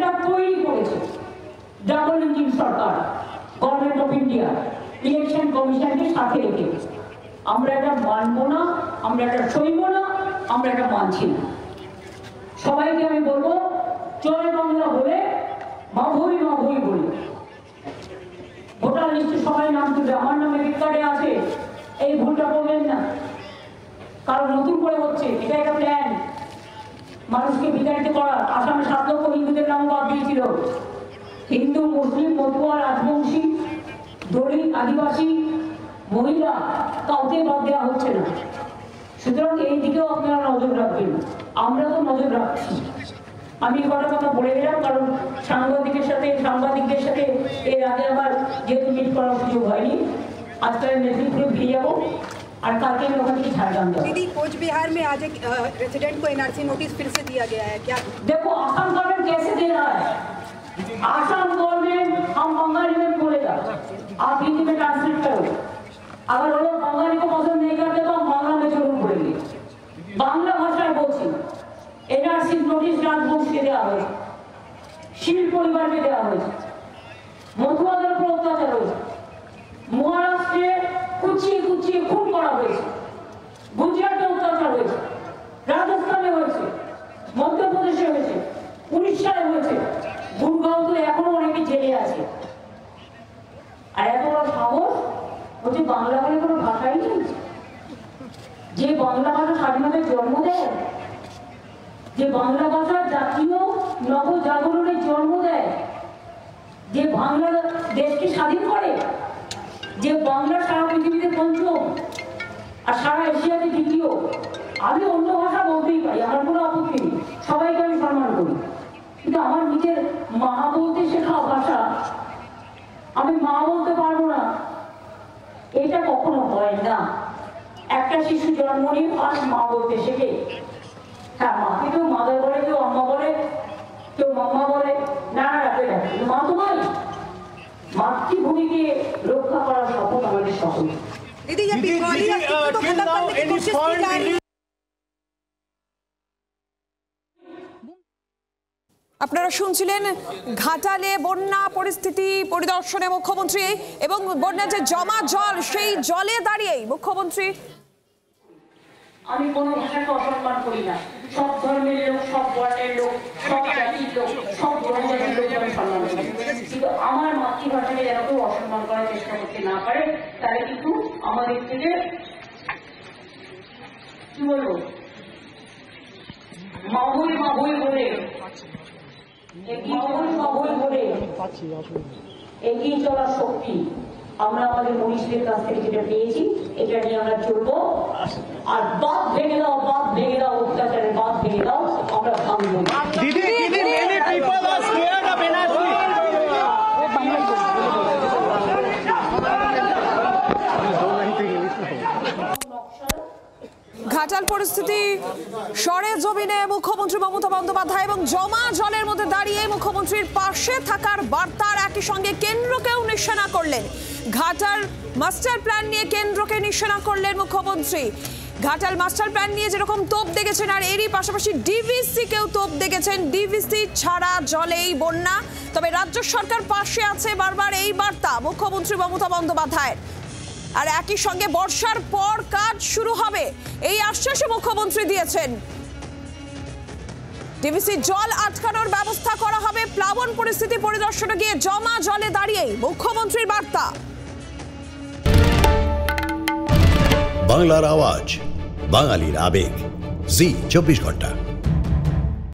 যেটা তৈরি করেছে double engine Sarkar, government of India, election কমিশনকে সাথে রেখে, আমরা এটা মানব না, আমরা এটা সইব না, আমরা এটা মানছি না। সবাইকে আমি বলবো, জয় বাংলা বলে মা ভই বলে ভোটার লিস্টে সবাই নাম তুলবে। আমার নামে রেকর্ডে আছে, এই ভুলটা করবেন না, কারণ নতুন করে হচ্ছে, এটা একটা প্ল্যান মানুষকে বিতাড়িত করা। আসামে 7 লক্ষ হিন্দুদের নাম বাদ দিয়েছিল, হিন্দু, মুসলিম, মতুয়া, রাজবংশী, দলিত, আদিবাসী, মহিলা কাউকে বাদ দেওয়া হচ্ছে না। সুতরাং এই দিকেও আপনারা নজর রাখবেন, আমরা তো নজর রাখছি। আমি কটা কথা বলে গেলাম, কারণ সাংবাদিকদের সাথে এর আগে আবার যেহেতু মিট করার সুযোগ হয়নি, আজকে আমি মেদিনীপুরে ফিরে যাবো, और कल के लोगों की झारखंड दीदी कोच बिहार में आज एक रेसिडेंट को एनआरसी नोटिस फिर से दिया गया है, क्या देखो असम गवर्नमेंट कैसे दे रहा है? असम गवर्नमेंट हम बंगाली में बोलेगा, आप हिंदी में ट्रांसलेट करो। अगर वो लोग बंगाली को पसंद नहीं करते तो हम बांग्ला में जरूर बोलेंगे। बांग्ला भाषा बोलছি एनआरसी नोटिस রাজবংশীকে দেওয়া হয়েছে, শীল পরিবারকে দেওয়া হয়েছে, মতুয়াদের উপর অত্যাচার হয়েছে, মহারাষ্ট্রে কুচিয়ে খুন করা হয়েছে, গুজরাটে অত্যাচার হয়েছে, রাজস্থানে হয়েছে, মধ্যপ্রদেশে হয়েছে, উড়িষ্যায় হয়েছে, গুরগাঁওতে এখনো অনেকে জেলে আছে। আর এত বড় সাহস হচ্ছে বাংলা বলে কোনো ভাষাই নেই, যে বাংলা ভাষা স্বাধীনতার জন্ম দেয়, যে বাংলা ভাষা জাতীয় নবজাগরণের জন্ম দেয়, যে বাংলা দেশকে স্বাধীন করে, যে বাংলা সারা পৃথিবীতে পঞ্চম আর সারা এশিয়াতে দ্বিতীয়। আমি অন্য ভাষা বলতেই পারি, আমার কোনো আপত্তি নেই, সবাইকে আমি সম্মান করি, কিন্তু আমার নিজের মা বলতে শেখা ভাষা আমি মা বলতে পারবো না, এটা কখনো হয় না। একটা শিশু জন্ম নিয়ে ফার্স্ট মা বলতে শেখে। হ্যাঁ, মাকে কেউ মাদার বলে, কেউ আম্মা বলে, কেউ মাম্মা বলে, না মা তো নয়। মাতৃভূমিকে রক্ষা করার শপথ আমাদের সকল। दीदी ये पिछवाड़ी अस्तित्व को खत्म करने की कोशिश की जा रही है। আপনারা শুনছিলেন ঘাটালে বন্যা পরিস্থিতি পরিদর্শনে মুখ্যমন্ত্রী এবং বন্যার যে জমা জল, সেই জলে দাঁড়িয়েই মুখ্যমন্ত্রী। আমি কোনো ভাষাকে অসম্মান করি না, সব ধর্মের লোক, সব বর্ণের লোক, সব জাতির লোক, সব জনজাতির লোককে আমি সম্মান করি, কিন্তু আমার মাতৃভাষাকে যেন কেউ অসম্মান করার চেষ্টা করতে না পারে, তাহলে কিন্তু আমাদের থেকে কি বলবো মাহুই বলে এগিয়ে চলার শক্তি আমরা আমাদের মনীষীদের কাছ থেকে যেটা পেয়েছি, এটা নিয়ে আমরা চলবো। আর বাদ ভেঙে দাও অত্যাচারের বাদ ভেঙে দাও, আমরা ভাঙবো। ঘাটাল পরিস্থিতি সরেজমিনে মুখ্যমন্ত্রী মমতা বন্দ্যোপাধ্যায় এবং জমা জলের মধ্যে দাঁড়িয়ে মুখ্যমন্ত্রীর পাশে থাকার বার্তার একই সঙ্গে কেন্দ্রকেও নিশানা করলেন। ঘাটাল মাস্টার প্ল্যান নিয়ে কেন্দ্রকে নিশানা করলেন মুখ্যমন্ত্রী। ঘাটাল মাস্টার প্ল্যান নিয়ে যেরকম তোপ দেখেছেন, আর এরই পাশাপাশি ডিভিসি কেও তোপ দেখেছেন। ডিভিসি ছাড়া জলেই বন্যা, তবে রাজ্য সরকার পাশে আছে, বারবার এই বার্তা মুখ্যমন্ত্রী মমতা বন্দ্যোপাধ্যায়ের। আর একই সঙ্গে বর্ষার পর কাজ শুরু হবে, এই আশ্বাসও মুখ্যমন্ত্রী দিয়েছেন। ডিভিসি জল আটকানোর ব্যবস্থা করা হবে। প্লাবন পরিস্থিতি পরিদর্শনে গিয়ে জমা জলে দাঁড়িয়ে মুখ্যমন্ত্রীর বার্তা। বাংলার আওয়াজ, বাঙালির আবেগ, জি 24 ঘন্টা।